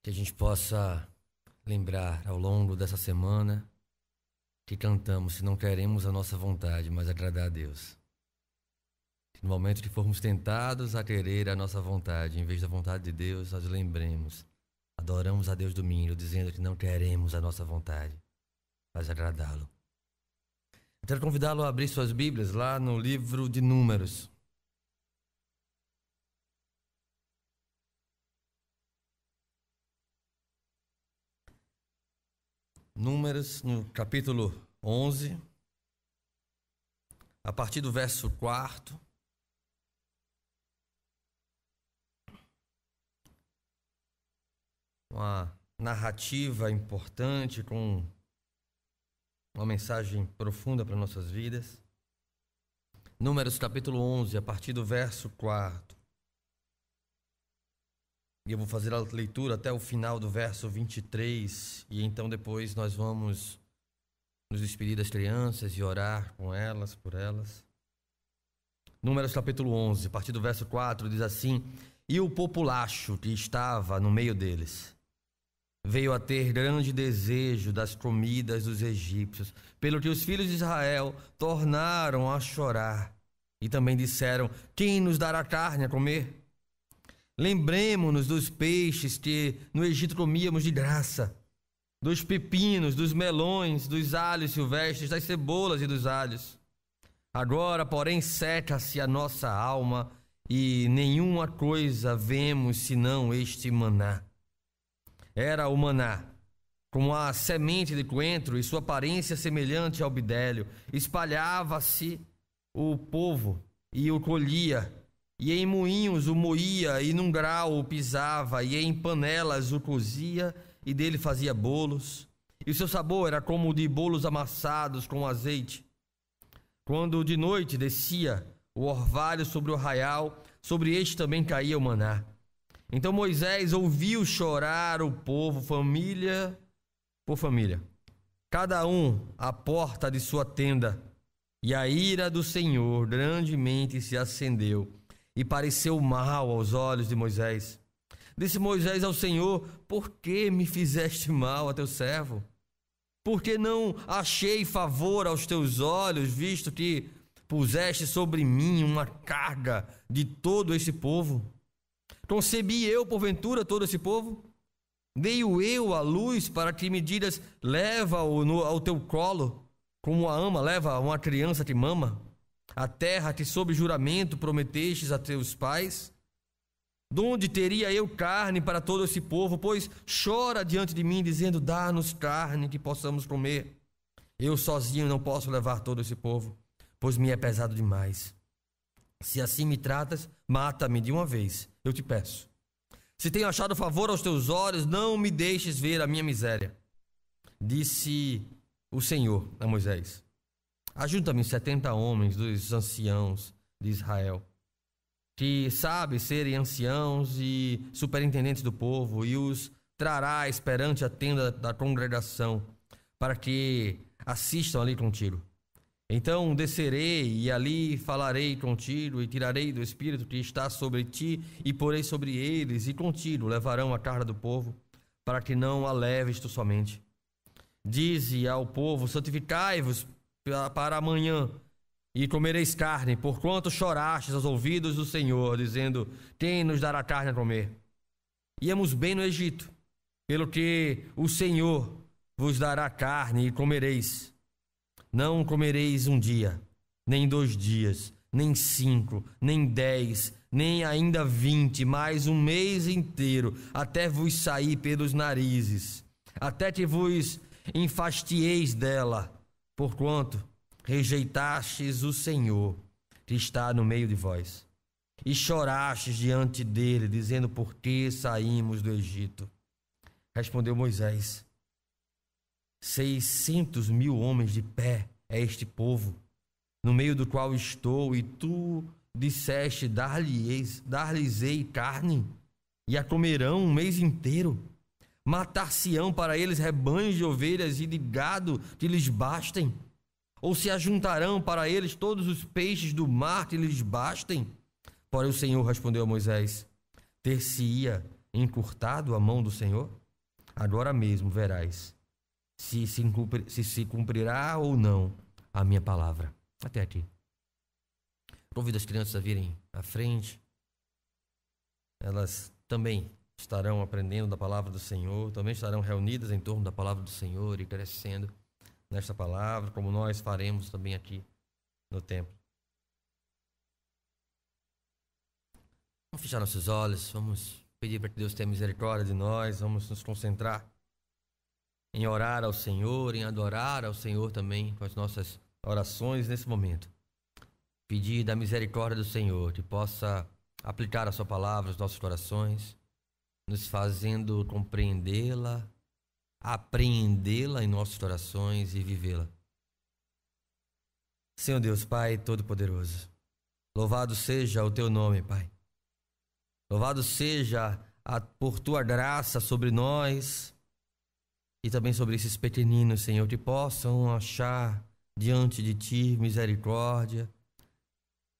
Que a gente possa lembrar ao longo dessa semana que cantamos, se não queremos a nossa vontade, mas agradar a Deus. Que no momento que formos tentados a querer a nossa vontade, em vez da vontade de Deus, nós lembremos, adoramos a Deus domingo, dizendo que não queremos a nossa vontade, mas agradá-lo. Eu quero convidá-lo a abrir suas Bíblias lá no livro de Números. Números, no capítulo 11, a partir do verso 4. Uma narrativa importante, com uma mensagem profunda para nossas vidas. Números, capítulo 11, a partir do verso 4. E eu vou fazer a leitura até o final do verso 23, e então depois nós vamos nos despedir das crianças e orar com elas, por elas. Números capítulo 11, a partir do verso 4, diz assim: E o populacho que estava no meio deles veio a ter grande desejo das comidas dos egípcios, pelo que os filhos de Israel tornaram a chorar, e também disseram: Quem nos dará carne a comer? Lembremo-nos dos peixes que no Egito comíamos de graça, dos pepinos, dos melões, dos alhos silvestres, das cebolas e dos alhos. Agora, porém, seca-se a nossa alma e nenhuma coisa vemos senão este maná. Era o maná, como a semente de coentro e sua aparência semelhante ao bidélio. Espalhava-se o povo e o colhia, e em moinhos o moía, e num grau o pisava, e em panelas o cozia, e dele fazia bolos. E o seu sabor era como o de bolos amassados com azeite. Quando de noite descia o orvalho sobre o arraial, sobre este também caía o maná. Então Moisés ouviu chorar o povo, família por família, cada um à porta de sua tenda. E a ira do Senhor grandemente se acendeu, e pareceu mal aos olhos de Moisés. Disse Moisés ao Senhor: Por que me fizeste mal a teu servo? Por que não achei favor aos teus olhos, visto que puseste sobre mim uma carga de todo esse povo? Concebi eu, porventura, todo esse povo? Dei-o eu à luz para que me digas: leva-o ao teu colo, como a ama leva uma criança que mama? A terra que sob juramento prometestes a teus pais? Donde teria eu carne para todo esse povo? Pois chora diante de mim, dizendo: dá-nos carne que possamos comer. Eu sozinho não posso levar todo esse povo, pois me é pesado demais. Se assim me tratas, mata-me de uma vez, eu te peço. Se tenho achado favor aos teus olhos, não me deixes ver a minha miséria. Disse o Senhor a Moisés: Ajunta-me 70 homens dos anciãos de Israel, que sabem serem anciãos e superintendentes do povo, e os trarás perante a tenda da congregação, para que assistam ali contigo. Então descerei e ali falarei contigo, e tirarei do Espírito que está sobre ti, e porei sobre eles, e contigo levarão a carga do povo, para que não a leves tu somente. Dize ao povo: santificai-vos para amanhã, e comereis carne, porquanto chorastes aos ouvidos do Senhor, dizendo: Quem nos dará carne a comer? Íamos bem no Egito, pelo que o Senhor vos dará carne e comereis. Não comereis um dia, nem 2 dias, nem 5, nem 10, nem ainda 20, mas um mês inteiro, até vos sair pelos narizes, até que vos enfastieis dela, porquanto rejeitastes o Senhor, que está no meio de vós, e chorastes diante dele, dizendo: Por que saímos do Egito? Respondeu Moisés: 600.000 homens de pé é este povo, no meio do qual estou, e tu disseste: dar-lhes-ei carne, e a comerão um mês inteiro. Matar-se-ão para eles rebanhos de ovelhas e de gado que lhes bastem? Ou se ajuntarão para eles todos os peixes do mar que lhes bastem? Porém o Senhor respondeu a Moisés: ter-se-ia encurtado a mão do Senhor? Agora mesmo verás se cumprirá ou não a minha palavra. Até aqui. Convido as crianças a virem à frente. Elas também estarão aprendendo da palavra do Senhor, também estarão reunidas em torno da palavra do Senhor e crescendo nesta palavra, como nós faremos também aqui no templo. Vamos fechar nossos olhos, vamos pedir para que Deus tenha misericórdia de nós, vamos nos concentrar em orar ao Senhor, em adorar ao Senhor também com as nossas orações nesse momento. Pedir da misericórdia do Senhor que possa aplicar a sua palavra aos nossos corações, nos fazendo compreendê-la, apreendê-la em nossos corações e vivê-la. Senhor Deus, Pai Todo-Poderoso, louvado seja o Teu nome, Pai. Louvado seja por Tua graça sobre nós e também sobre esses pequeninos, Senhor, que possam achar diante de Ti misericórdia,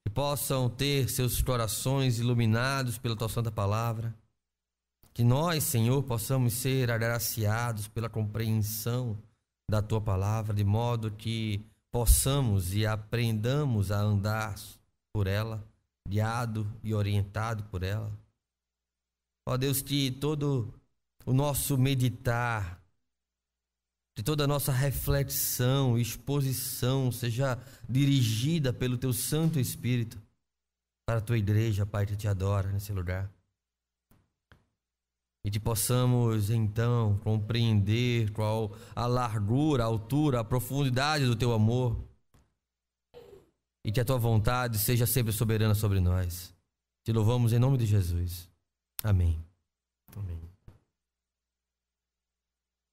que possam ter seus corações iluminados pela Tua Santa Palavra, que nós, Senhor, possamos ser agraciados pela compreensão da Tua Palavra, de modo que possamos e aprendamos a andar por ela, guiado e orientado por ela. Ó Deus, que todo o nosso meditar, que toda a nossa reflexão e exposição seja dirigida pelo Teu Santo Espírito para a Tua igreja, Pai, que Te adora nesse lugar. E que possamos, então, compreender qual a largura, a altura, a profundidade do Teu amor. E que a Tua vontade seja sempre soberana sobre nós. Te louvamos em nome de Jesus. Amém. Amém.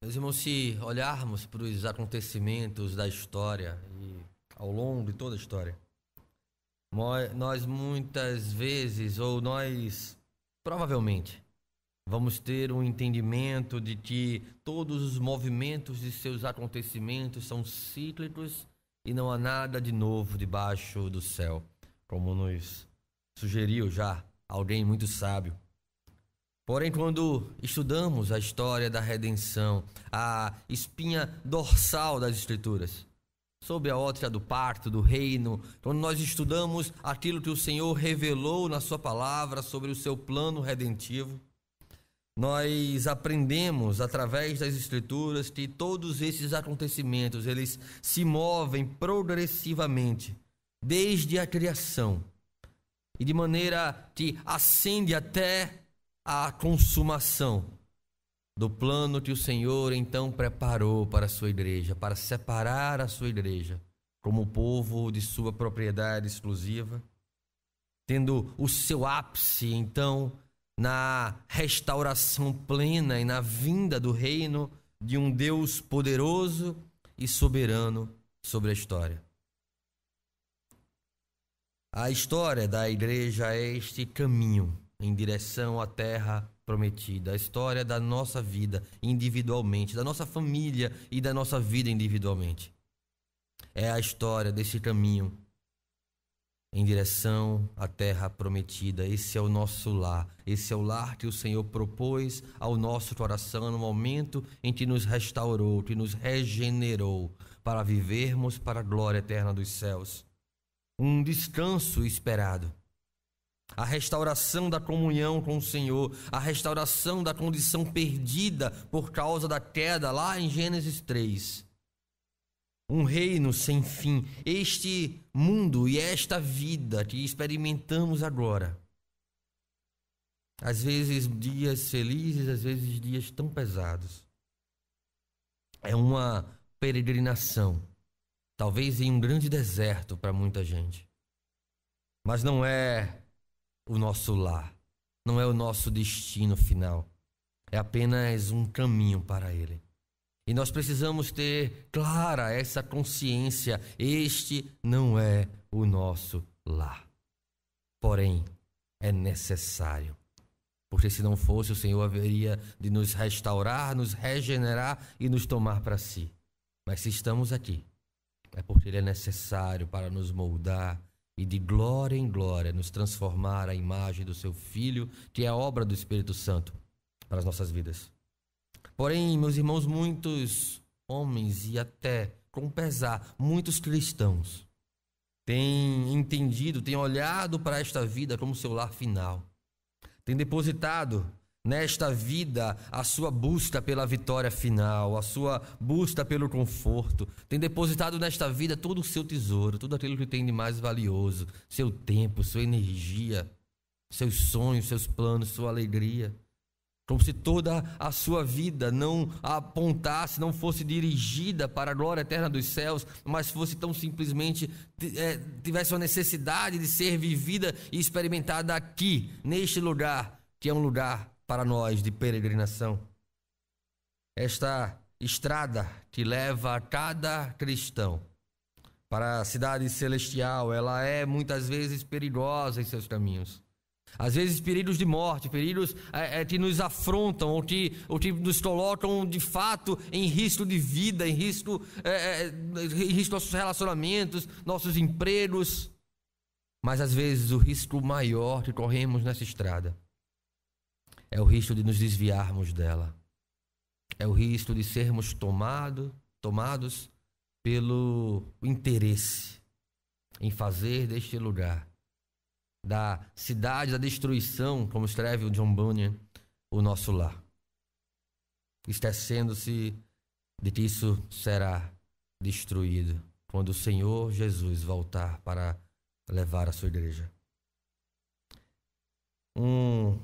Meus irmãos, se olharmos para os acontecimentos da história e ao longo de toda a história, nós muitas vezes, ou nós provavelmente, vamos ter um entendimento de que todos os movimentos de seus acontecimentos são cíclicos e não há nada de novo debaixo do céu, como nos sugeriu já alguém muito sábio. Porém, quando estudamos a história da redenção, a espinha dorsal das Escrituras, sob a ótica do pacto, do reino, quando nós estudamos aquilo que o Senhor revelou na sua palavra sobre o seu plano redentivo, nós aprendemos através das Escrituras que todos esses acontecimentos, eles se movem progressivamente, desde a criação, e de maneira que ascende até a consumação do plano que o Senhor então preparou para a sua igreja, para separar a sua igreja como povo de sua propriedade exclusiva, tendo o seu ápice então na restauração plena e na vinda do reino de um Deus poderoso e soberano sobre a história. A história da igreja é este caminho em direção à terra prometida, a história da nossa vida individualmente, da nossa família e da nossa vida individualmente. É a história desse caminho em direção à terra prometida. Esse é o nosso lar, esse é o lar que o Senhor propôs ao nosso coração no momento em que nos restaurou, que nos regenerou, para vivermos para a glória eterna dos céus. Um descanso esperado. A restauração da comunhão com o Senhor, a restauração da condição perdida por causa da queda lá em Gênesis 3. Um reino sem fim, este mundo e esta vida que experimentamos agora. Às vezes dias felizes, às vezes dias tão pesados. É uma peregrinação, talvez em um grande deserto para muita gente. Mas não é o nosso lar, não é o nosso destino final, é apenas um caminho para ele. E nós precisamos ter clara essa consciência, este não é o nosso lar. Porém, é necessário, porque se não fosse, o Senhor haveria de nos restaurar, nos regenerar e nos tomar para si. Mas se estamos aqui, é porque ele é necessário para nos moldar e de glória em glória nos transformar à imagem do seu Filho, que é a obra do Espírito Santo, para as nossas vidas. Porém, meus irmãos, muitos homens e até, com pesar, muitos cristãos têm entendido, têm olhado para esta vida como seu lar final. Têm depositado nesta vida a sua busca pela vitória final, a sua busca pelo conforto. Tem depositado nesta vida todo o seu tesouro, tudo aquilo que tem de mais valioso, seu tempo, sua energia, seus sonhos, seus planos, sua alegria. Como se toda a sua vida não apontasse, não fosse dirigida para a glória eterna dos céus, mas fosse tão simplesmente, tivesse uma necessidade de ser vivida e experimentada aqui, neste lugar, que é um lugar para nós de peregrinação. Esta estrada que leva a cada cristão para a cidade celestial, ela é muitas vezes perigosa em seus caminhos. Às vezes perigos de morte, perigos que nos afrontam ou que nos colocam de fato em risco de vida, em risco nossos relacionamentos, nossos empregos. Mas às vezes o risco maior que corremos nessa estrada é o risco de nos desviarmos dela. É o risco de sermos tomados pelo interesse em fazer deste lugar, da cidade da destruição, como escreve o John Bunyan, o nosso lar, esquecendo-se de que isso será destruído quando o Senhor Jesus voltar para levar a sua igreja. Um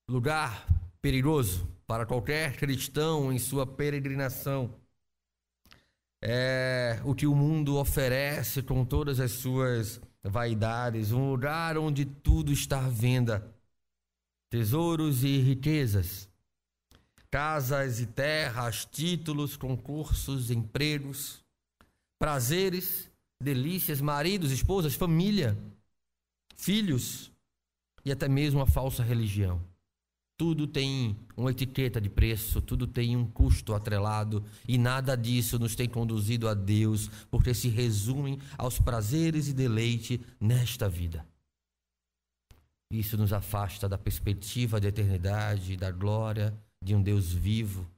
lugar perigoso para qualquer cristão em sua peregrinação é o que o mundo oferece com todas as suas vaidades, um lugar onde tudo está à venda, tesouros e riquezas, casas e terras, títulos, concursos, empregos, prazeres, delícias, maridos, esposas, família, filhos e até mesmo a falsa religião. Tudo tem uma etiqueta de preço, tudo tem um custo atrelado e nada disso nos tem conduzido a Deus, porque se resumem aos prazeres e deleite nesta vida. Isso nos afasta da perspectiva da eternidade, da glória de um Deus vivo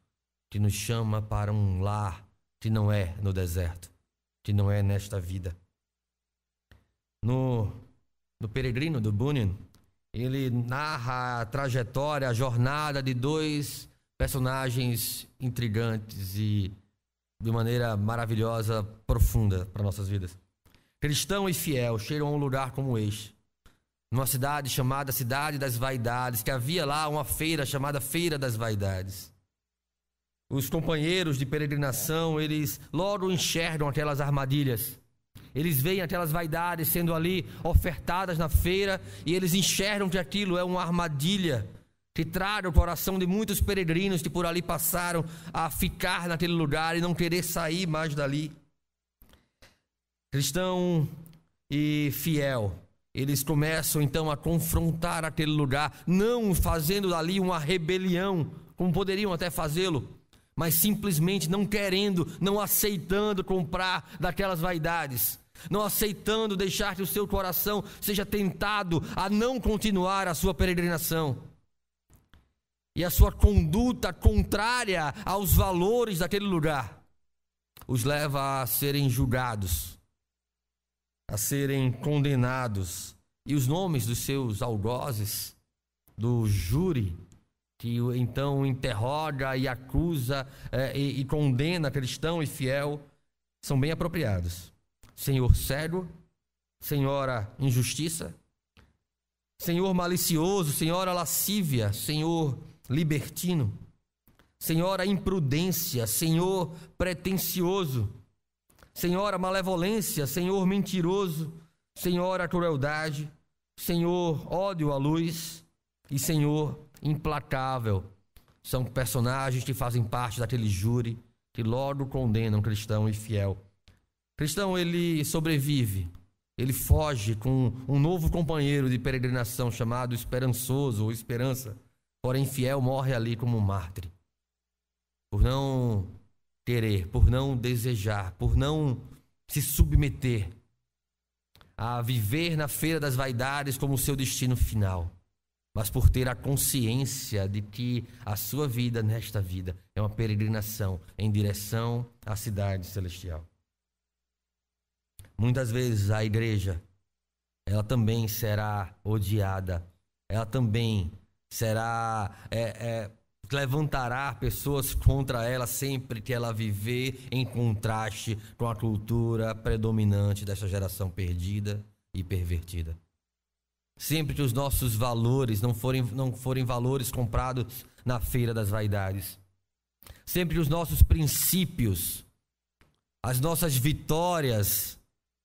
que nos chama para um lar que não é no deserto, que não é nesta vida. No Peregrino, do Bunyan, ele narra a trajetória, a jornada de dois personagens intrigantes e de maneira maravilhosa, profunda para nossas vidas. Cristão e fiel chegam a um lugar como este, numa cidade chamada Cidade das Vaidades, que havia lá uma feira chamada Feira das Vaidades. Os companheiros de peregrinação, eles logo enxergam aquelas armadilhas. Eles veem aquelas vaidades sendo ali ofertadas na feira e eles enxergam que aquilo é uma armadilha que traga o coração de muitos peregrinos que por ali passaram a ficar naquele lugar e não querer sair mais dali. Cristão e fiel, eles começam então a confrontar aquele lugar, não fazendo dali uma rebelião, como poderiam até fazê-lo, mas simplesmente não querendo, não aceitando comprar daquelas vaidades, não aceitando deixar que o seu coração seja tentado a não continuar a sua peregrinação. E a sua conduta contrária aos valores daquele lugar os leva a serem julgados, a serem condenados. E os nomes dos seus algozes, do júri, que então interroga e acusa e condena cristão e fiel, são bem apropriados. Senhor cego, senhora injustiça, senhor malicioso, senhora lascívia, senhor libertino, senhora imprudência, senhor pretensioso, senhora malevolência, senhor mentiroso, senhora crueldade, senhor ódio à luz e senhor implacável. São personagens que fazem parte daquele júri que logo condenam cristão e fiel. Cristão, ele sobrevive, ele foge com um novo companheiro de peregrinação chamado esperançoso ou esperança, porém fiel morre ali como um mártir, por não querer, por não desejar, por não se submeter a viver na feira das vaidades como seu destino final, mas por ter a consciência de que a sua vida nesta vida é uma peregrinação em direção à cidade celestial. Muitas vezes a igreja, ela também será odiada, ela também será, levantará pessoas contra ela sempre que ela viver em contraste com a cultura predominante dessa geração perdida e pervertida. Sempre que os nossos valores não forem valores comprados na feira das vaidades. Sempre que os nossos princípios, as nossas vitórias,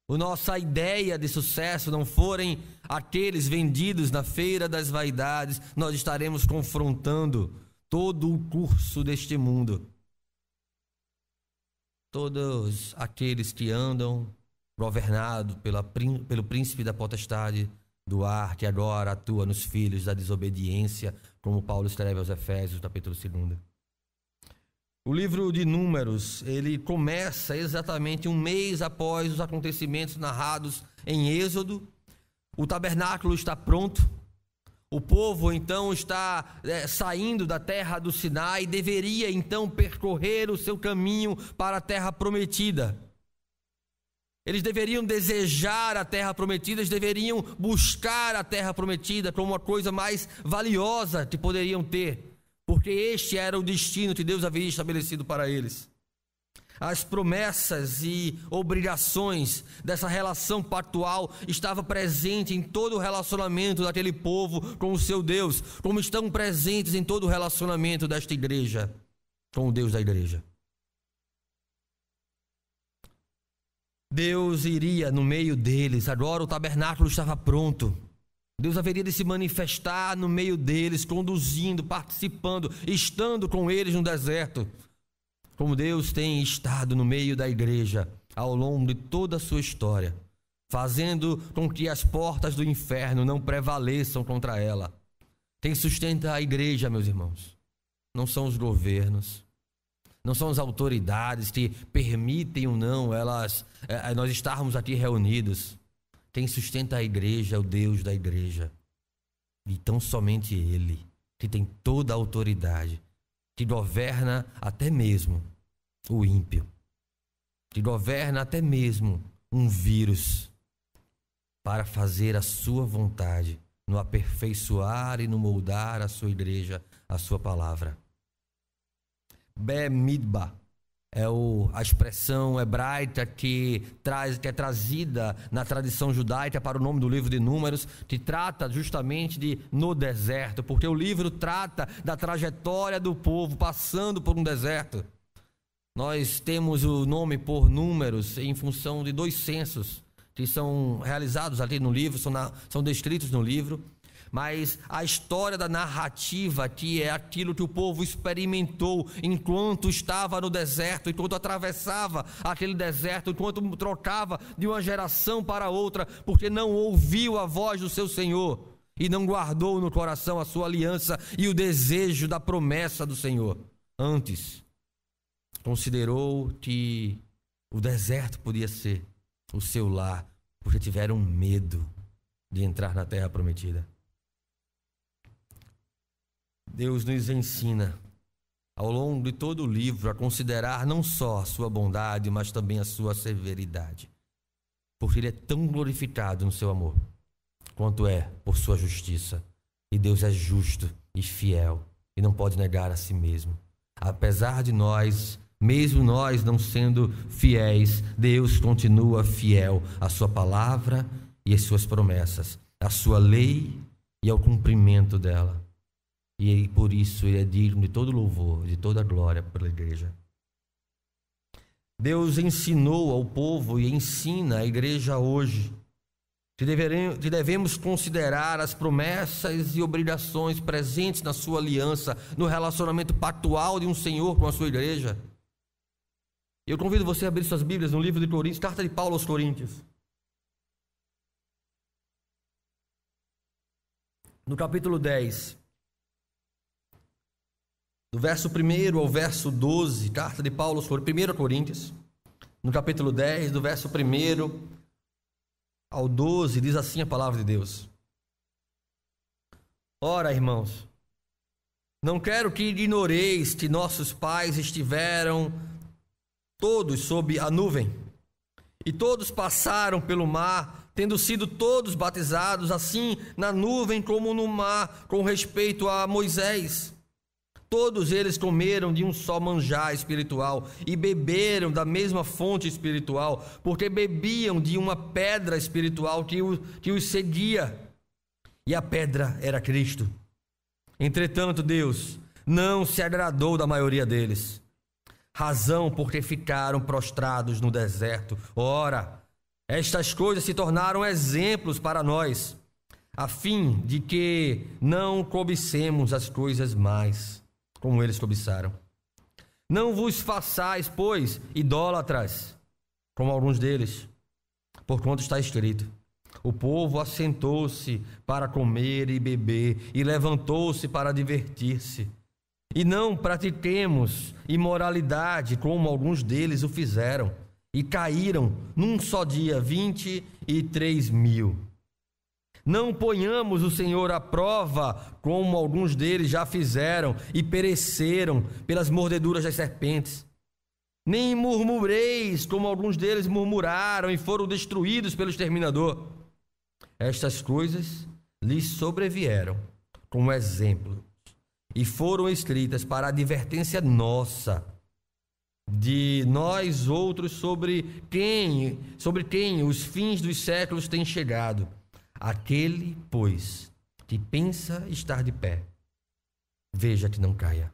a nossa ideia de sucesso não forem aqueles vendidos na feira das vaidades, nós estaremos confrontando todo o curso deste mundo. Todos aqueles que andam governados pelo príncipe da potestade do ar, que agora atua nos filhos da desobediência, como Paulo escreve aos Efésios, capítulo 2. O livro de Números, ele começa exatamente um mês após os acontecimentos narrados em Êxodo. O tabernáculo está pronto. O povo então está saindo da terra do Sinai e deveria então percorrer o seu caminho para a terra prometida. Eles deveriam desejar a terra prometida, eles deveriam buscar a terra prometida como uma coisa mais valiosa que poderiam ter, porque este era o destino que Deus havia estabelecido para eles. As promessas e obrigações dessa relação pactual estavam presentes em todo o relacionamento daquele povo com o seu Deus, como estão presentes em todo o relacionamento desta igreja com o Deus da igreja. Deus iria no meio deles, agora o tabernáculo estava pronto. Deus haveria de se manifestar no meio deles, conduzindo, participando, estando com eles no deserto, como Deus tem estado no meio da igreja ao longo de toda a sua história, fazendo com que as portas do inferno não prevaleçam contra ela. Quem sustenta a igreja, meus irmãos, não são os governos, não são as autoridades que permitem ou não nós estarmos aqui reunidos. Quem sustenta a igreja é o Deus da igreja. E tão somente Ele, que tem toda a autoridade, que governa até mesmo o ímpio, que governa até mesmo um vírus, para fazer a sua vontade, no aperfeiçoar e no moldar a sua igreja, a sua palavra. Bemidbar é a expressão hebraica que é trazida na tradição judaica para o nome do livro de Números, que trata justamente de no deserto, porque o livro trata da trajetória do povo passando por um deserto. Nós temos o nome por Números em função de 2 censos que são realizados ali no livro, são descritos no livro. Mas a história da narrativa aqui é aquilo que o povo experimentou enquanto estava no deserto, enquanto atravessava aquele deserto, enquanto trocava de uma geração para outra, porque não ouviu a voz do seu Senhor e não guardou no coração a sua aliança e o desejo da promessa do Senhor. Antes, considerou que o deserto podia ser o seu lar, porque tiveram medo de entrar na terra prometida. Deus nos ensina, ao longo de todo o livro, a considerar não só a sua bondade, mas também a sua severidade, porque Ele é tão glorificado no seu amor, quanto é por sua justiça. E Deus é justo e fiel, e não pode negar a si mesmo. Apesar de nós, mesmo nós não sendo fiéis, Deus continua fiel à sua palavra e às suas promessas, à sua lei e ao cumprimento dela. E por isso Ele é digno de todo louvor, de toda glória pela igreja. Deus ensinou ao povo e ensina à igreja hoje que devemos considerar as promessas e obrigações presentes na sua aliança, no relacionamento pactual de um Senhor com a sua igreja. Eu convido você a abrir suas Bíblias no livro de Coríntios, carta de Paulo aos Coríntios. No capítulo 10. Do verso 1 ao verso 12, carta de Paulo aos 1 Coríntios, no capítulo 10, do verso 1 ao 12, diz assim a palavra de Deus: Ora, irmãos, não quero que ignoreis que nossos pais estiveram todos sob a nuvem, e todos passaram pelo mar, tendo sido todos batizados, assim na nuvem como no mar, com respeito a Moisés. Todos eles comeram de um só manjar espiritual e beberam da mesma fonte espiritual, porque bebiam de uma pedra espiritual que os seguia, e a pedra era Cristo. Entretanto, Deus não se agradou da maioria deles, razão porque ficaram prostrados no deserto. Ora, estas coisas se tornaram exemplos para nós, a fim de que não cobicemos as coisas mais, como eles cobiçaram. Não vos façais, pois, idólatras, como alguns deles, porquanto está escrito: o povo assentou-se para comer e beber, e levantou-se para divertir-se. E não pratiquemos imoralidade, como alguns deles o fizeram, e caíram num só dia 23.000. Não ponhamos o Senhor à prova, como alguns deles já fizeram e pereceram pelas mordeduras das serpentes. Nem murmureis, como alguns deles murmuraram e foram destruídos pelo exterminador. Estas coisas lhes sobrevieram como exemplo e foram escritas para a advertência nossa, de nós outros, sobre quem os fins dos séculos têm chegado. Aquele, pois, que pensa estar de pé, veja que não caia.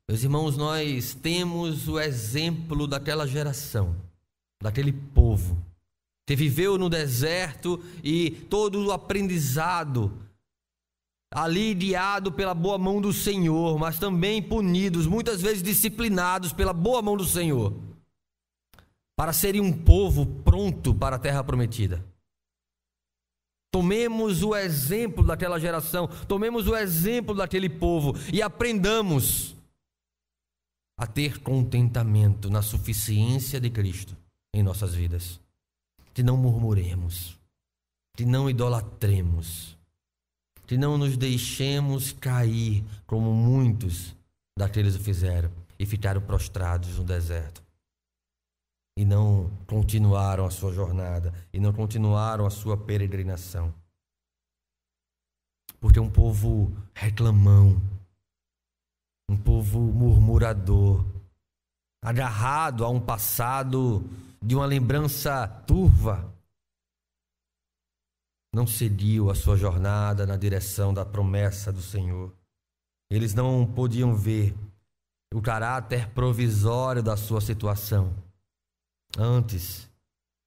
Meus irmãos, nós temos o exemplo daquela geração, daquele povo que viveu no deserto e todo o aprendizado ali guiado pela boa mão do Senhor, mas também punidos, muitas vezes disciplinados pela boa mão do Senhor, para serem um povo pronto para a terra prometida. Tomemos o exemplo daquela geração, tomemos o exemplo daquele povo e aprendamos a ter contentamento na suficiência de Cristo em nossas vidas. Que não murmuremos, que não idolatremos, que não nos deixemos cair como muitos daqueles o fizeram e ficaram prostrados no deserto. E não continuaram a sua jornada, e não continuaram a sua peregrinação. Porque é um povo reclamão, um povo murmurador, agarrado a um passado de uma lembrança turva, não seguiu a sua jornada na direção da promessa do Senhor. Eles não podiam ver o caráter provisório da sua situação. Antes,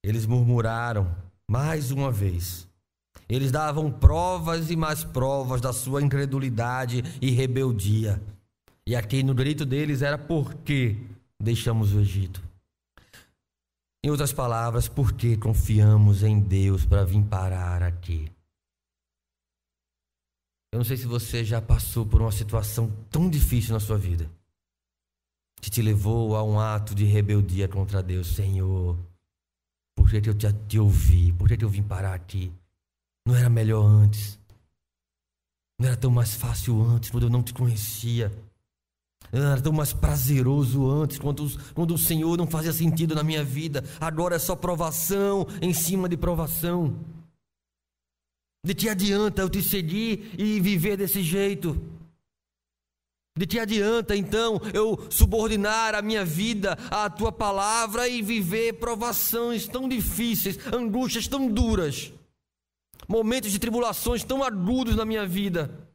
eles murmuraram mais uma vez. Eles davam provas e mais provas da sua incredulidade e rebeldia. E aqui no grito deles era: por que deixamos o Egito? Em outras palavras, por que confiamos em Deus para vir parar aqui? Eu não sei se você já passou por uma situação tão difícil na sua vida, que te levou a um ato de rebeldia contra Deus. Senhor, por que eu te ouvi? Por que eu vim parar aqui? Não era melhor antes? Não era tão mais fácil antes, quando eu não te conhecia? Não era tão mais prazeroso antes, quando o Senhor não fazia sentido na minha vida? Agora é só provação em cima de provação. De que adianta eu te seguir e viver desse jeito? De que adianta, então, eu subordinar a minha vida à tua palavra e viver provações tão difíceis, angústias tão duras, momentos de tribulações tão agudos na minha vida?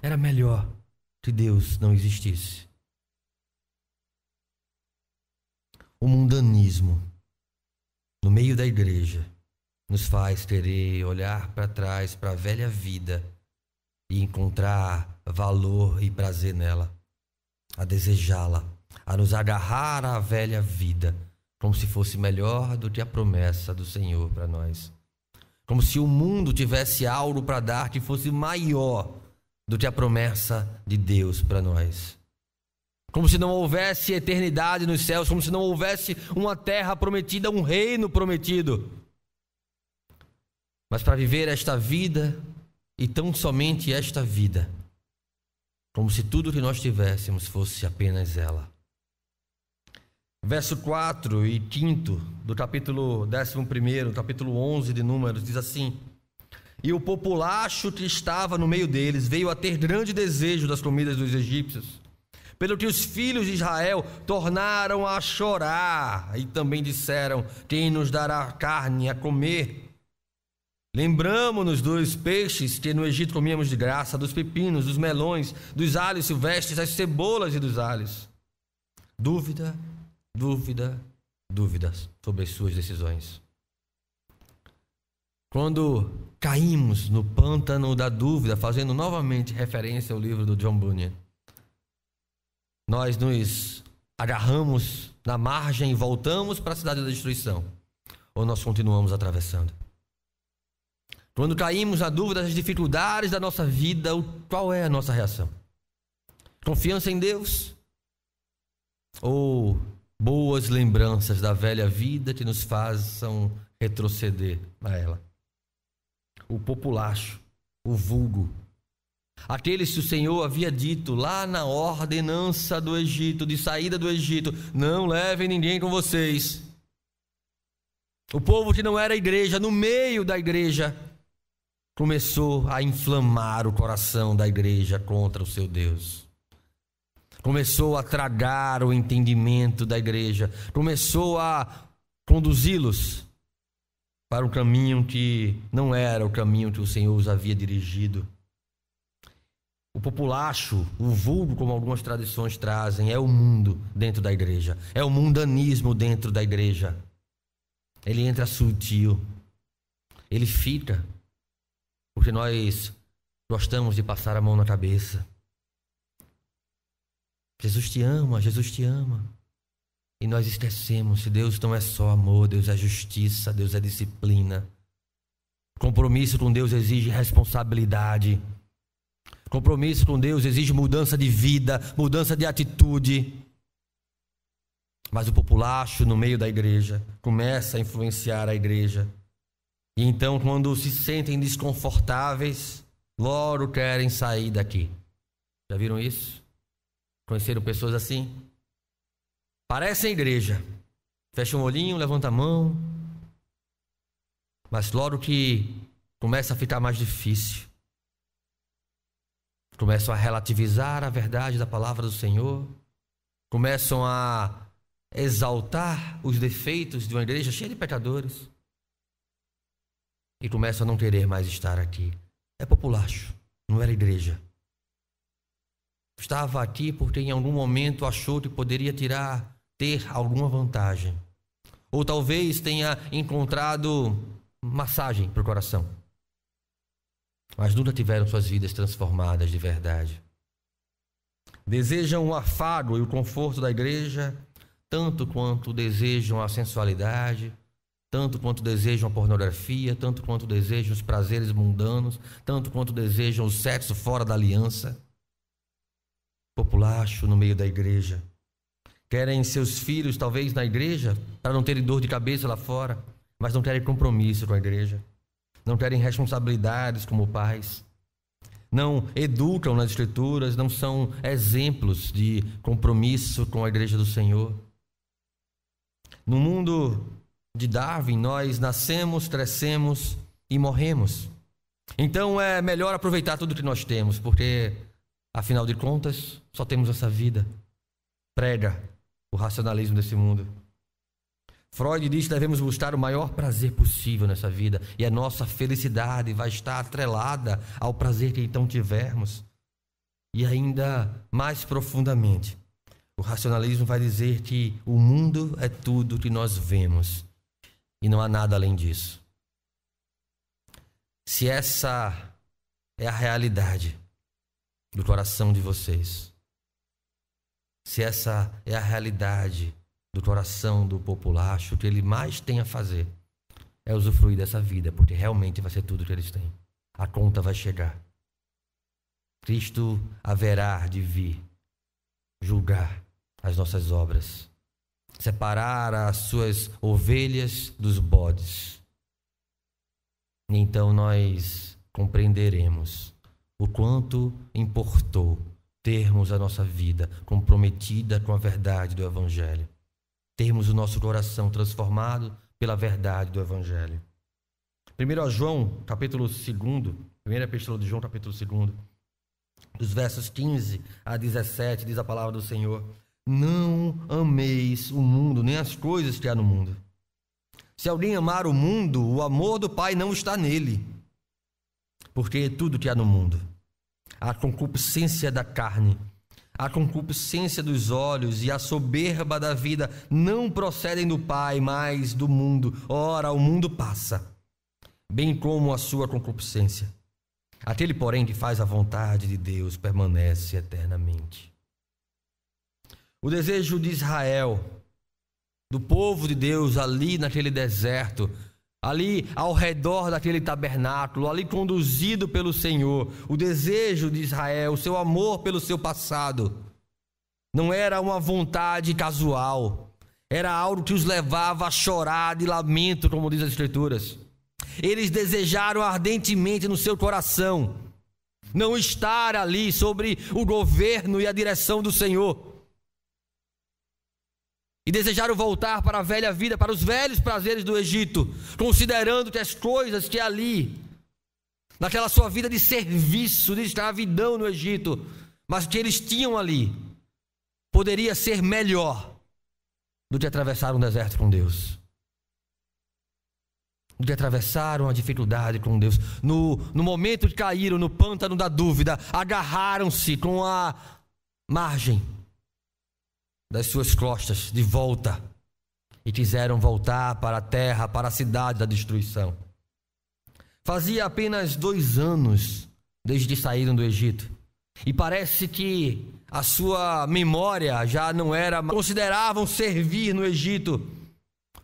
Era melhor que Deus não existisse. O mundanismo no meio da igreja nos faz querer olhar para trás, para a velha vida, e encontrar valor e prazer nela, a desejá-la, a nos agarrar à velha vida, como se fosse melhor do que a promessa do Senhor para nós. Como se o mundo tivesse algo para dar que fosse maior do que a promessa de Deus para nós. Como se não houvesse eternidade nos céus, como se não houvesse uma terra prometida, um reino prometido. mas para viver esta vida e tão somente esta vida, como se tudo que nós tivéssemos fosse apenas ela. Verso 4 e 5 do capítulo 11, capítulo 11 de Números, diz assim: E o populacho que estava no meio deles veio a ter grande desejo das comidas dos egípcios, pelo que os filhos de Israel tornaram a chorar, e também disseram: Quem nos dará carne a comer? Lembramo-nos dos peixes que no Egito comíamos de graça, dos pepinos, dos melões, dos alhos silvestres, das cebolas e dos alhos. Dúvidas sobre as suas decisões. Quando caímos no pântano da dúvida, fazendo novamente referência ao livro do John Bunyan, nós nos agarramos na margem e voltamos para a cidade da destruição, ou nós continuamos atravessando? Quando caímos na dúvida das dificuldades da nossa vida, qual é a nossa reação? Confiança em Deus? Ou boas lembranças da velha vida que nos façam retroceder a ela? O populacho, o vulgo, aqueles que o Senhor havia dito lá na ordenança do Egito, de saída do Egito: não levem ninguém com vocês. O povo que não era igreja, no meio da igreja, começou a inflamar o coração da igreja contra o seu Deus. Começou a tragar o entendimento da igreja. Começou a conduzi-los para um caminho que não era o caminho que o Senhor os havia dirigido. O populacho, o vulgo, como algumas tradições trazem, é o mundo dentro da igreja. É o mundanismo dentro da igreja. Ele entra sutil. Ele fica. Porque nós gostamos de passar a mão na cabeça. Jesus te ama, Jesus te ama. E nós esquecemos que Deus não é só amor, Deus é justiça, Deus é disciplina. Compromisso com Deus exige responsabilidade. Compromisso com Deus exige mudança de vida, mudança de atitude. Mas o populacho no meio da igreja começa a influenciar a igreja. E então, quando se sentem desconfortáveis, logo querem sair daqui. Já viram isso? Conheceram pessoas assim? Parecem igreja. Fecha um olhinho, levanta a mão. Mas logo que começa a ficar mais difícil, começam a relativizar a verdade da palavra do Senhor, começam a exaltar os defeitos de uma igreja cheia de pecadores, e começam a não querer mais estar aqui. É populacho, não era igreja. Estava aqui porque em algum momento achou que poderia ter alguma vantagem. Ou talvez tenha encontrado massagem para o coração. Mas nunca tiveram suas vidas transformadas de verdade. Desejam o afago e o conforto da igreja, tanto quanto desejam a sensualidade, tanto quanto desejam a pornografia, tanto quanto desejam os prazeres mundanos, tanto quanto desejam o sexo fora da aliança. Populacho no meio da igreja. Querem seus filhos, talvez, na igreja, para não terem dor de cabeça lá fora, mas não querem compromisso com a igreja. Não querem responsabilidades como pais. Não educam nas escrituras, não são exemplos de compromisso com a igreja do Senhor. No mundo de Darwin, nós nascemos, crescemos e morremos. Então é melhor aproveitar tudo que nós temos, porque, afinal de contas, só temos essa vida. Prega o racionalismo desse mundo. Freud diz que devemos buscar o maior prazer possível nessa vida, e a nossa felicidade vai estar atrelada ao prazer que então tivermos. E ainda mais profundamente, o racionalismo vai dizer que o mundo é tudo que nós vemos e não há nada além disso. Se essa é a realidade do coração de vocês, se essa é a realidade do coração do populacho, o que ele mais tem a fazer é usufruir dessa vida, porque realmente vai ser tudo que eles têm. A conta vai chegar. Cristo haverá de vir julgar as nossas obras, separar as suas ovelhas dos bodes. E então nós compreenderemos o quanto importou termos a nossa vida comprometida com a verdade do Evangelho. Termos o nosso coração transformado pela verdade do Evangelho. 1 João, capítulo 2, primeira epístola de João, capítulo 2, dos versos 15 a 17, diz a palavra do Senhor: não ameis o mundo, nem as coisas que há no mundo. Se alguém amar o mundo, o amor do Pai não está nele. Porque tudo que há no mundo, a concupiscência da carne, a concupiscência dos olhos e a soberba da vida não procedem do Pai, mas do mundo. Ora, o mundo passa, bem como a sua concupiscência. Aquele, porém, que faz a vontade de Deus permanece eternamente. O desejo de Israel, do povo de Deus ali naquele deserto, ali ao redor daquele tabernáculo, ali conduzido pelo Senhor, o desejo de Israel, o seu amor pelo seu passado, não era uma vontade casual, era algo que os levava a chorar de lamento, como diz as Escrituras. Eles desejaram ardentemente no seu coração não estar ali sobre o governo e a direção do Senhor. E desejaram voltar para a velha vida, para os velhos prazeres do Egito, considerando que as coisas que ali, naquela sua vida de serviço, de escravidão no Egito, mas que eles tinham ali, poderia ser melhor do que atravessar um deserto com Deus, do que atravessar uma dificuldade com Deus. No momento que caíram no pântano da dúvida, agarraram-se com a margem das suas costas de volta e quiseram voltar para a terra, para a cidade da destruição. Fazia apenas 2 anos desde que saíram do Egito, e parece que a sua memória já não era, consideravam servir no Egito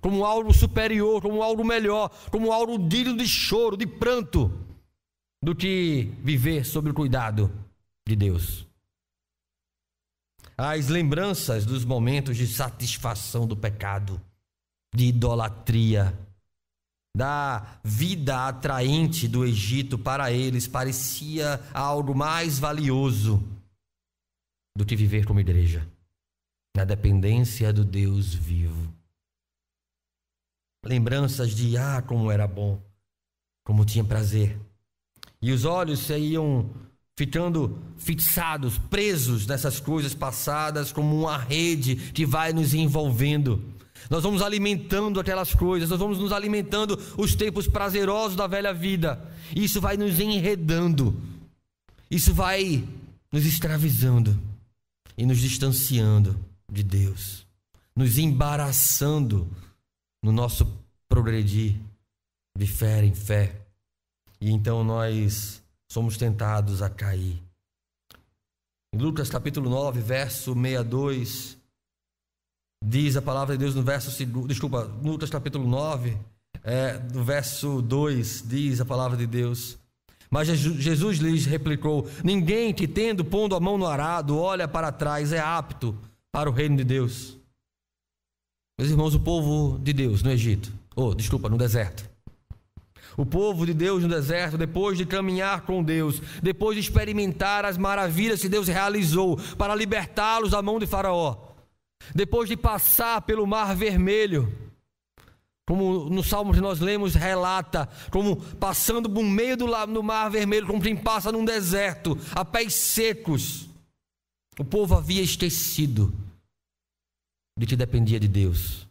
como algo superior, como algo melhor, como algo digno de choro, de pranto, do que viver sob o cuidado de Deus. As lembranças dos momentos de satisfação do pecado, de idolatria, da vida atraente do Egito para eles parecia algo mais valioso do que viver como igreja, na dependência do Deus vivo. Lembranças de como era bom, como tinha prazer. E os olhos se iam ficando fixados, presos nessas coisas passadas, como uma rede que vai nos envolvendo. Nós vamos alimentando aquelas coisas, nós vamos nos alimentando os tempos prazerosos da velha vida. Isso vai nos enredando, isso vai nos escravizando e nos distanciando de Deus, nos embaraçando no nosso progredir de fé em fé. E então nós somos tentados a cair. Em Lucas capítulo 9, verso 62, diz a palavra de Deus no verso... Lucas capítulo 9, no verso 2, diz a palavra de Deus: mas Jesus lhes replicou: ninguém que tendo pondo a mão no arado olha para trás é apto para o reino de Deus. Meus irmãos, o povo de Deus no Egito, no deserto. O povo de Deus no deserto, depois de caminhar com Deus, depois de experimentar as maravilhas que Deus realizou para libertá-los da mão de Faraó, depois de passar pelo Mar Vermelho, como no Salmo que nós lemos relata, como passando por meio do Mar Vermelho, como quem passa num deserto, a pés secos, o povo havia esquecido de que dependia de Deus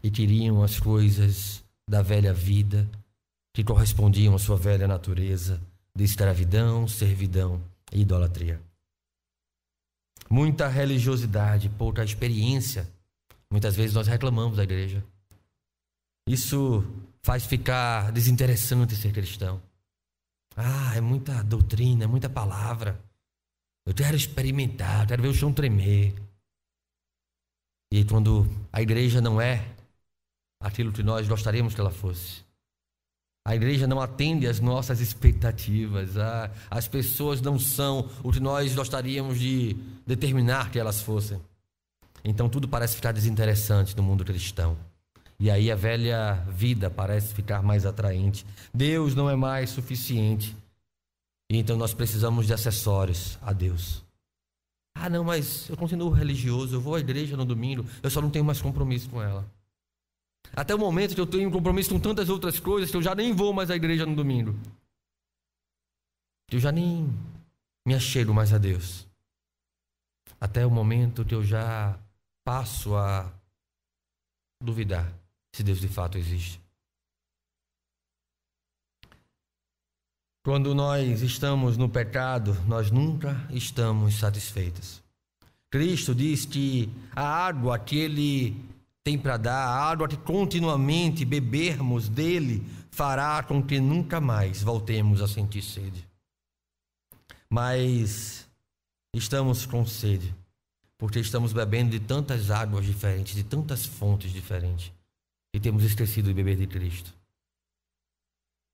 e queriam as coisas da velha vida, que correspondiam à sua velha natureza de escravidão, servidão e idolatria. Muita religiosidade, pouca experiência. Muitas vezes nós reclamamos da igreja. Isso faz ficar desinteressante ser cristão. É muita doutrina, é muita palavra. Eu quero experimentar, quero ver o chão tremer. E quando a igreja não é aquilo que nós gostaríamos que ela fosse, a igreja não atende às nossas expectativas, as pessoas não são o que nós gostaríamos de determinar que elas fossem, então tudo parece ficar desinteressante no mundo cristão. E aí a velha vida parece ficar mais atraente. Deus não é mais suficiente. E então nós precisamos de acessórios a Deus. Ah, não, mas eu continuo religioso, eu vou à igreja no domingo, eu só não tenho mais compromisso com ela. Até o momento que eu tenho compromisso com tantas outras coisas que eu já nem vou mais à igreja no domingo. Eu já nem me achego mais a Deus. Até o momento que eu já passo a duvidar se Deus de fato existe. Quando nós estamos no pecado, nós nunca estamos satisfeitos. Cristo diz que a água que Ele tem para dar, a água que continuamente bebermos dele, fará com que nunca mais voltemos a sentir sede. Mas estamos com sede, porque estamos bebendo de tantas águas diferentes, de tantas fontes diferentes, e temos esquecido de beber de Cristo.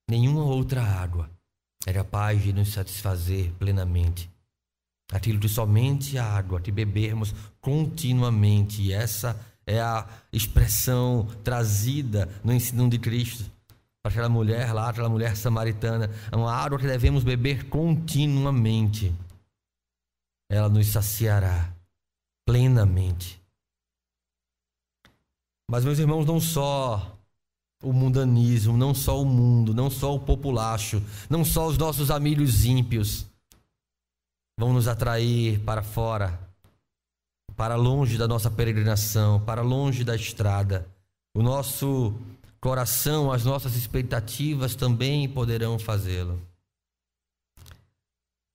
Nenhuma outra água é capaz de nos satisfazer plenamente. Aquilo que somente a água que bebermos continuamente, e essa é a expressão trazida no ensino de Cristo para aquela mulher lá, aquela mulher samaritana, é uma água que devemos beber continuamente. Ela nos saciará plenamente. Mas, meus irmãos, não só o mundanismo, não só o mundo, não só o populacho, não só os nossos amigos ímpios vão nos atrair para fora, para longe da nossa peregrinação, para longe da estrada. O nosso coração, as nossas expectativas também poderão fazê-lo.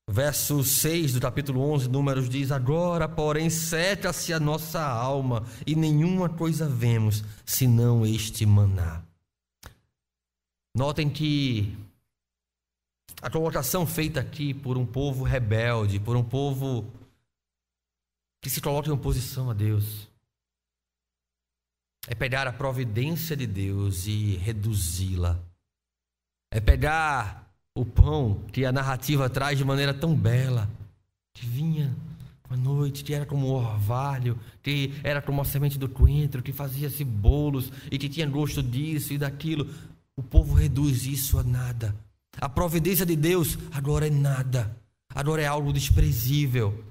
Verso 6 do capítulo 11, Números, diz: agora, porém, seca-se a nossa alma e nenhuma coisa vemos, senão este maná. Notem que a colocação feita aqui por um povo rebelde, por um povo que se coloca em oposição a Deus, é pegar a providência de Deus e reduzi-la. É pegar o pão que a narrativa traz de maneira tão bela, que vinha à noite, que era como o orvalho, que era como a semente do coentro, que fazia-se bolos e que tinha gosto disso e daquilo. O povo reduz isso a nada. A providência de Deus agora é nada. Agora é algo desprezível.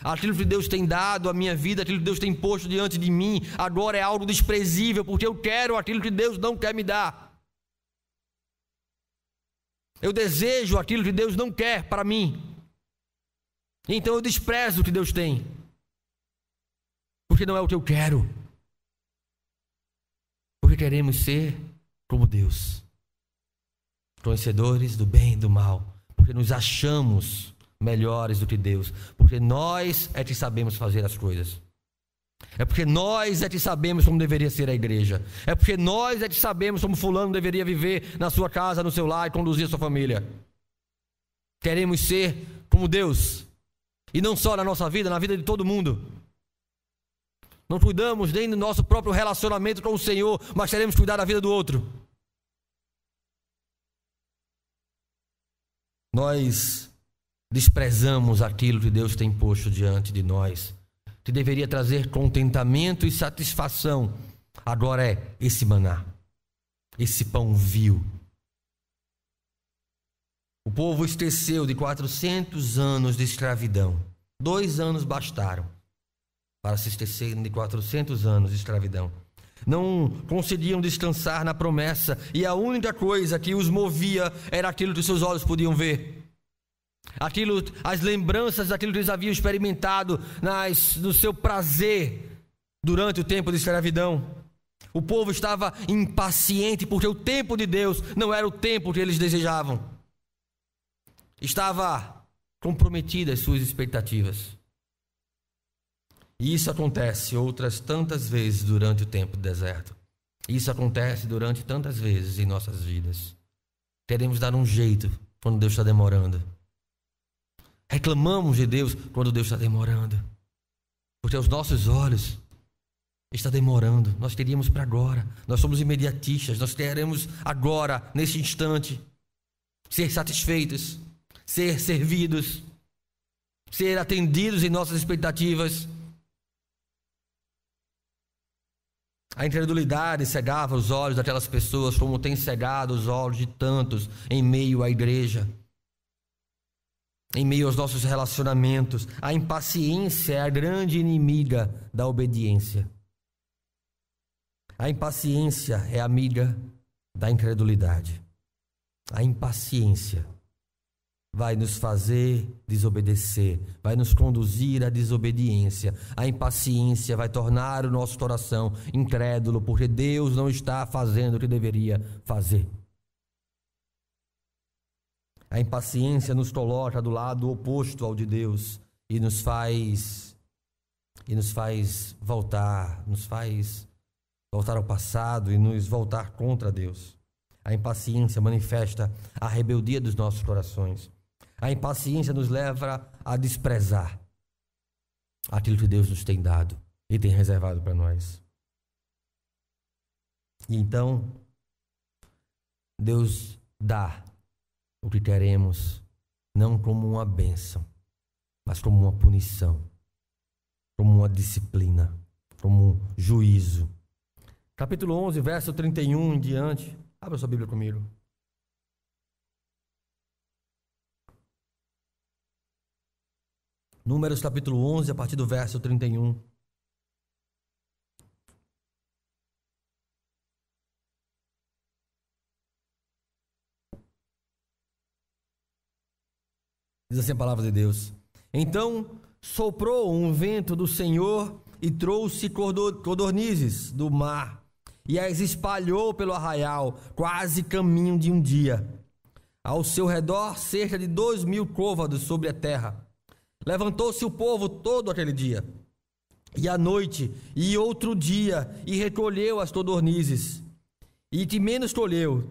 Aquilo que Deus tem dado à minha vida, aquilo que Deus tem posto diante de mim, agora é algo desprezível, porque eu quero aquilo que Deus não quer me dar. Eu desejo aquilo que Deus não quer para mim. Então eu desprezo o que Deus tem, porque não é o que eu quero. Porque queremos ser como Deus, conhecedores do bem e do mal, porque nos achamos melhores do que Deus, porque nós é que sabemos fazer as coisas, é porque nós é que sabemos como deveria ser a igreja, é porque nós é que sabemos como fulano deveria viver na sua casa, no seu lar e conduzir a sua família. Queremos ser como Deus, e não só na nossa vida, na vida de todo mundo. Não cuidamos nem do nosso próprio relacionamento com o Senhor, mas queremos cuidar da vida do outro. Nós desprezamos aquilo que Deus tem posto diante de nós, que deveria trazer contentamento e satisfação. Agora é esse maná, esse pão vil. O povo esqueceu de 400 anos de escravidão. 2 anos bastaram para se esquecerem de 400 anos de escravidão. Não conseguiam descansar na promessa, e a única coisa que os movia era aquilo que seus olhos podiam ver. As lembranças daquilo que eles haviam experimentado no seu prazer durante o tempo de escravidão. O povo estava impaciente porque o tempo de Deus não era o tempo que eles desejavam. Estava comprometidas suas expectativas. E isso acontece outras tantas vezes durante o tempo do deserto. Isso acontece durante tantas vezes em nossas vidas. Queremos dar um jeito quando Deus está demorando. Reclamamos de Deus quando Deus está demorando, porque aos nossos olhos está demorando. Nós queríamos para agora. Nós somos imediatistas. Nós queremos agora, nesse instante, ser satisfeitos, ser servidos, ser atendidos em nossas expectativas. A incredulidade cegava os olhos daquelas pessoas, como tem cegado os olhos de tantos em meio à igreja, em meio aos nossos relacionamentos. A impaciência é a grande inimiga da obediência. A impaciência é amiga da incredulidade. A impaciência vai nos fazer desobedecer, vai nos conduzir à desobediência. A impaciência vai tornar o nosso coração incrédulo, porque Deus não está fazendo o que deveria fazer. A impaciência nos coloca do lado oposto ao de Deus e nos faz voltar ao passado e nos voltar contra Deus. A impaciência manifesta a rebeldia dos nossos corações. A impaciência nos leva a desprezar aquilo que Deus nos tem dado e tem reservado para nós. E então, Deus dá o que queremos, não como uma bênção, mas como uma punição, como uma disciplina, como um juízo. Capítulo 11, verso 31 em diante. Abra sua Bíblia comigo. Números capítulo 11, a partir do verso 31. Diz assim a palavra de Deus: Então soprou um vento do Senhor e trouxe codornizes do mar e as espalhou pelo arraial, quase caminho de um dia. Ao seu redor, cerca de 2.000 côvados sobre a terra. Levantou-se o povo todo aquele dia, e à noite, e outro dia, e recolheu as codornizes. E que menos colheu,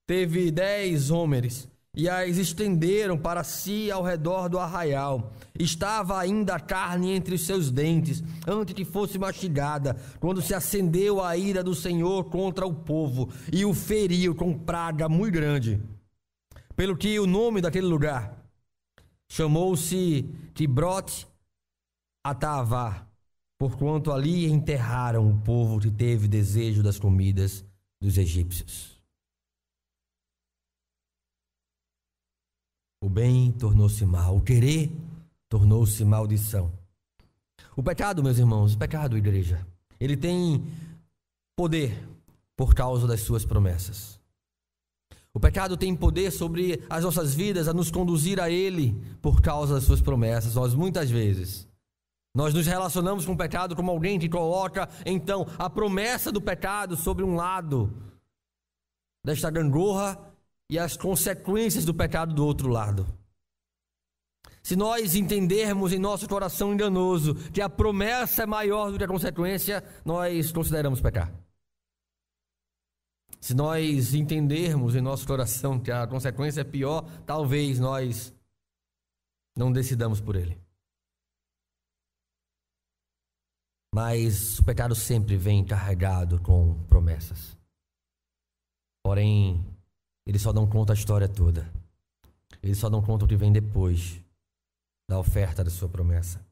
teve 10 homens, e as estenderam para si ao redor do arraial. Estava ainda a carne entre os seus dentes, antes que fosse mastigada, quando se acendeu a ira do Senhor contra o povo, e o feriu com praga muito grande. Pelo que o nome daquele lugar chamou-se Kibroth Atavá, porquanto ali enterraram o povo que teve desejo das comidas dos egípcios. O bem tornou-se mal, o querer tornou-se maldição. O pecado, meus irmãos, o pecado, igreja, ele tem poder por causa das suas promessas. O pecado tem poder sobre as nossas vidas, a nos conduzir a Ele por causa das suas promessas. Muitas vezes, nós nos relacionamos com o pecado como alguém que coloca, então, a promessa do pecado sobre um lado desta gangorra e as consequências do pecado do outro lado. Se nós entendermos em nosso coração enganoso que a promessa é maior do que a consequência, nós consideramos pecar. Se nós entendermos em nosso coração que a consequência é pior, talvez nós não decidamos por ele. Mas o pecado sempre vem carregado com promessas. Porém, ele só não conta a história toda. Ele só não conta o que vem depois da oferta da sua promessa.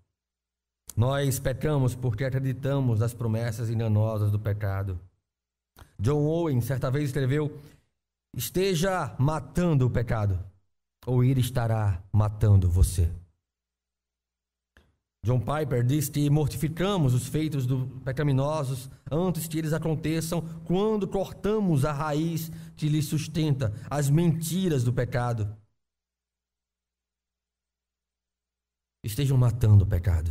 Nós pecamos porque acreditamos nas promessas enganosas do pecado. John Owen certa vez escreveu: esteja matando o pecado, ou ele estará matando você. John Piper diz que mortificamos os feitos pecaminosos antes que eles aconteçam, quando cortamos a raiz que lhes sustenta, as mentiras do pecado. Estejam matando o pecado.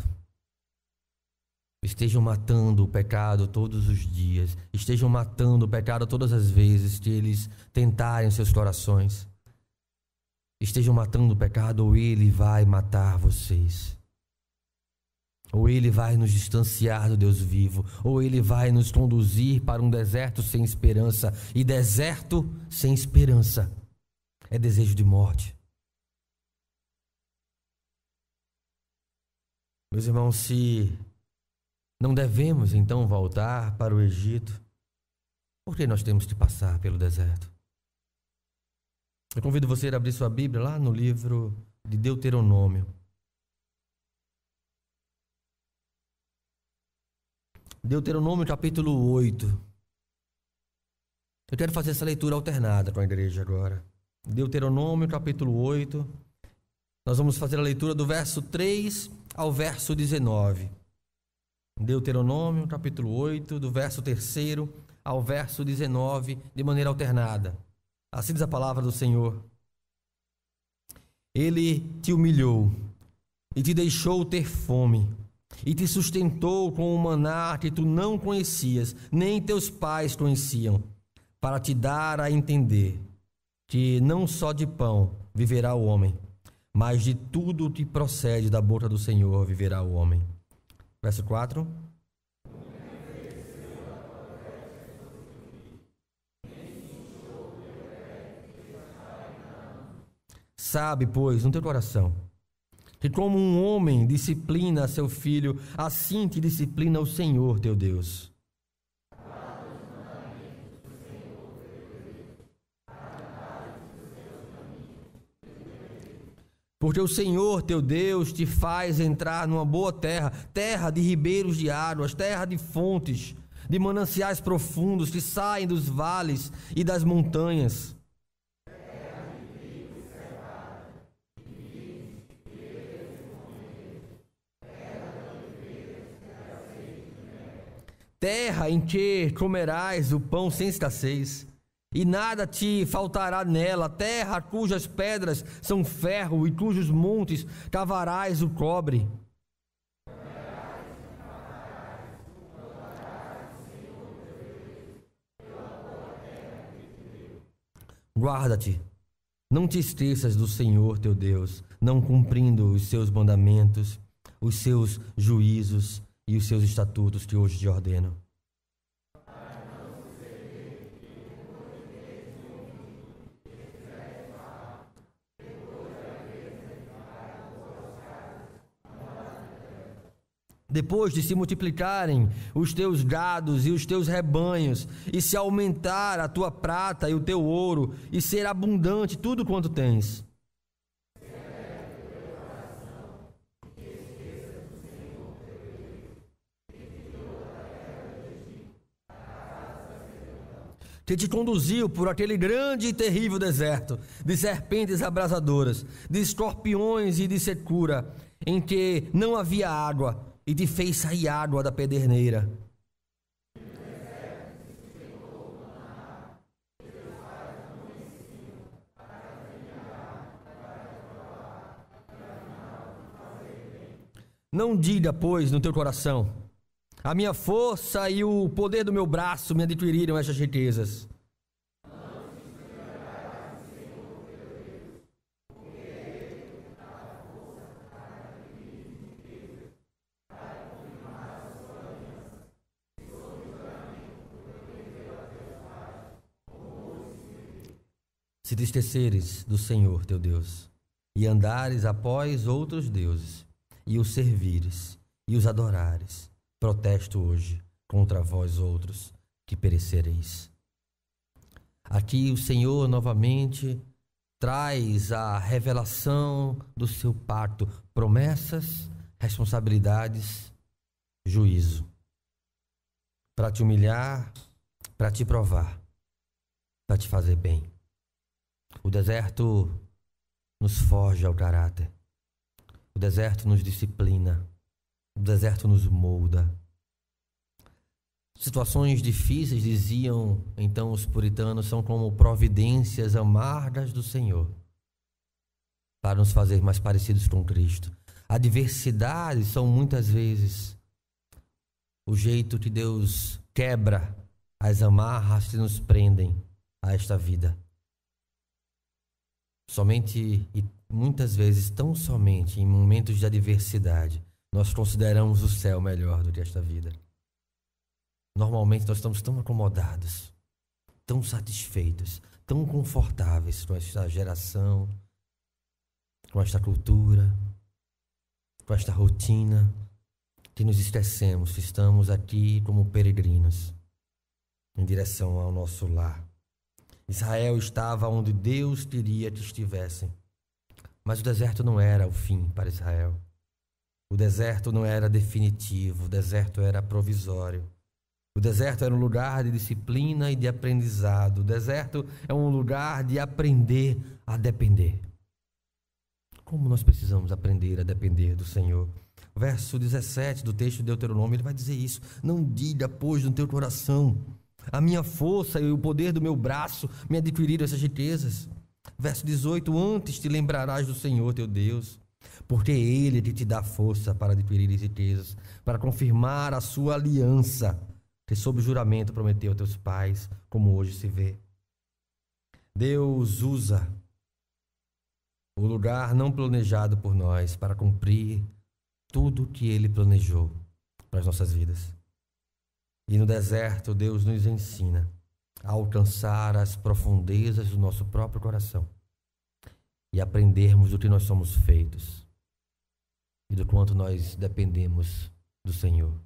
Estejam matando o pecado todos os dias. Estejam matando o pecado todas as vezes que eles tentarem seus corações. Estejam matando o pecado, ou ele vai matar vocês. Ou ele vai nos distanciar do Deus vivo. Ou ele vai nos conduzir para um deserto sem esperança. E deserto sem esperança é desejo de morte. Meus irmãos, se não devemos então voltar para o Egito, por que nós temos que passar pelo deserto? Eu convido você a abrir sua Bíblia lá no livro de Deuteronômio. Deuteronômio capítulo 8. Eu quero fazer essa leitura alternada com a igreja agora. Deuteronômio capítulo 8. Nós vamos fazer a leitura do verso 3 ao verso 19. Deuteronômio capítulo 8, do verso 3 ao verso 19, de maneira alternada. Assim diz a palavra do Senhor. Ele te humilhou e te deixou ter fome, e te sustentou com um maná que tu não conhecias, nem teus pais conheciam, para te dar a entender que não só de pão viverá o homem, mas de tudo que procede da boca do Senhor viverá o homem. Verso 4. Sabe, pois, no teu coração, que como um homem disciplina seu filho, assim te disciplina o Senhor teu Deus. Porque o Senhor teu Deus te faz entrar numa boa terra, terra de ribeiros de águas, terra de fontes, de mananciais profundos que saem dos vales e das montanhas. Terra em que comerás o pão sem escassez, e nada te faltará nela, terra cujas pedras são ferro e cujos montes cavarás o cobre. Guarda-te, não te esqueças do Senhor teu Deus, não cumprindo os seus mandamentos, os seus juízos e os seus estatutos que hoje te ordeno. Depois de se multiplicarem os teus gados e os teus rebanhos, e se aumentar a tua prata e o teu ouro, e ser abundante tudo quanto tens. Que te conduziu por aquele grande e terrível deserto, de serpentes abrasadoras, de escorpiões e de secura, em que não havia água, e te fez sair água da pederneira. Não diga, pois, no teu coração: a minha força e o poder do meu braço me adquiriram estas riquezas. Se te esqueceres do Senhor teu Deus, e andares após outros deuses, e os servires, e os adorares, protesto hoje contra vós outros, que perecereis. Aqui o Senhor novamente traz a revelação do seu pacto, promessas, responsabilidades, juízo, para te humilhar, para te provar, para te fazer bem. O deserto nos forja o caráter, o deserto nos disciplina, o deserto nos molda. Situações difíceis, diziam então os puritanos, são como providências amargas do Senhor, para nos fazer mais parecidos com Cristo. Adversidades são muitas vezes o jeito que Deus quebra as amarras que nos prendem a esta vida. Somente e muitas vezes, tão somente em momentos de adversidade, nós consideramos o céu melhor do que esta vida. Normalmente nós estamos tão acomodados, tão satisfeitos, tão confortáveis com esta geração, com esta cultura, com esta rotina, que nos esquecemos que estamos aqui como peregrinos, em direção ao nosso lar. Israel estava onde Deus queria que estivessem. Mas o deserto não era o fim para Israel. O deserto não era definitivo, o deserto era provisório. O deserto era um lugar de disciplina e de aprendizado. O deserto é um lugar de aprender a depender. Como nós precisamos aprender a depender do Senhor? Verso 17 do texto de Deuteronômio, ele vai dizer isso. Não diga, pois, no teu coração, a minha força e o poder do meu braço me adquiriram essas riquezas. Verso 18, antes te lembrarás do Senhor teu Deus, porque Ele te dá força para adquirir riquezas, para confirmar a sua aliança, que sob juramento prometeu a teus pais, como hoje se vê. Deus usa o lugar não planejado por nós para cumprir tudo o que Ele planejou para as nossas vidas. E no deserto, Deus nos ensina a alcançar as profundezas do nosso próprio coração e aprendermos do que nós somos feitos e do quanto nós dependemos do Senhor.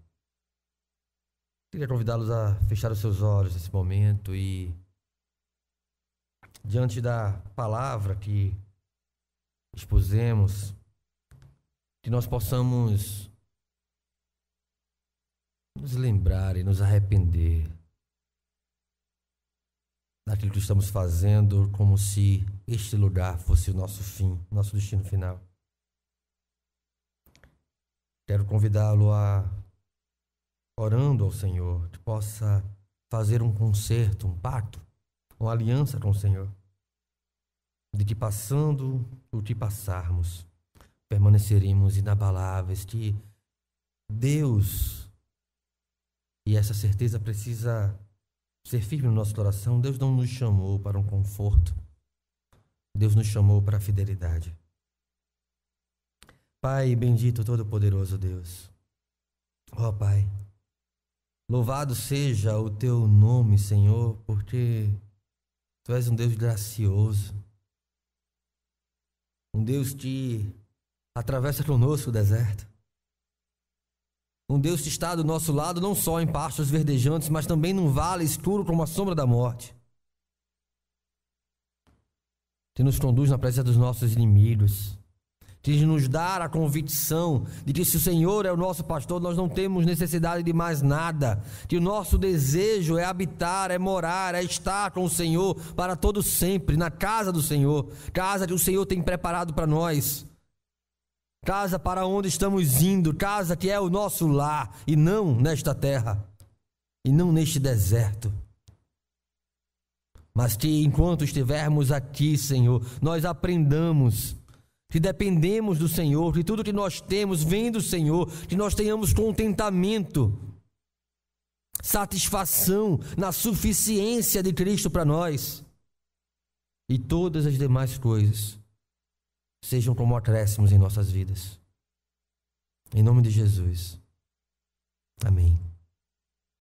Queria convidá-los a fechar os seus olhos nesse momento e, diante da palavra que expusemos, que nós possamos nos lembrar e nos arrepender daquilo que estamos fazendo, como se este lugar fosse o nosso fim, nosso destino final. Quero convidá-lo a, orando ao Senhor, que possa fazer um concerto, um pacto, uma aliança com o Senhor, de que passando o que passarmos, permaneceremos inabaláveis, que Deus, e essa certeza precisa ser firme no nosso coração, Deus não nos chamou para um conforto, Deus nos chamou para a fidelidade. Pai bendito, todo-poderoso Deus, ó Pai, louvado seja o teu nome, Senhor, porque tu és um Deus gracioso, um Deus que atravessa conosco o deserto, um Deus que está do nosso lado não só em pastos verdejantes, mas também num vale escuro como a sombra da morte, que nos conduz na presença dos nossos inimigos, que nos dá a convicção de que se o Senhor é o nosso pastor, nós não temos necessidade de mais nada, que o nosso desejo é habitar, é morar, é estar com o Senhor para todo sempre, na casa do Senhor, casa que o Senhor tem preparado para nós, casa para onde estamos indo, casa que é o nosso lar, e não nesta terra, e não neste deserto, mas que enquanto estivermos aqui, Senhor, nós aprendamos que dependemos do Senhor, que tudo que nós temos vem do Senhor, que nós tenhamos contentamento, satisfação na suficiência de Cristo para nós, e todas as demais coisas sejam como acréscimos em nossas vidas. Em nome de Jesus. Amém.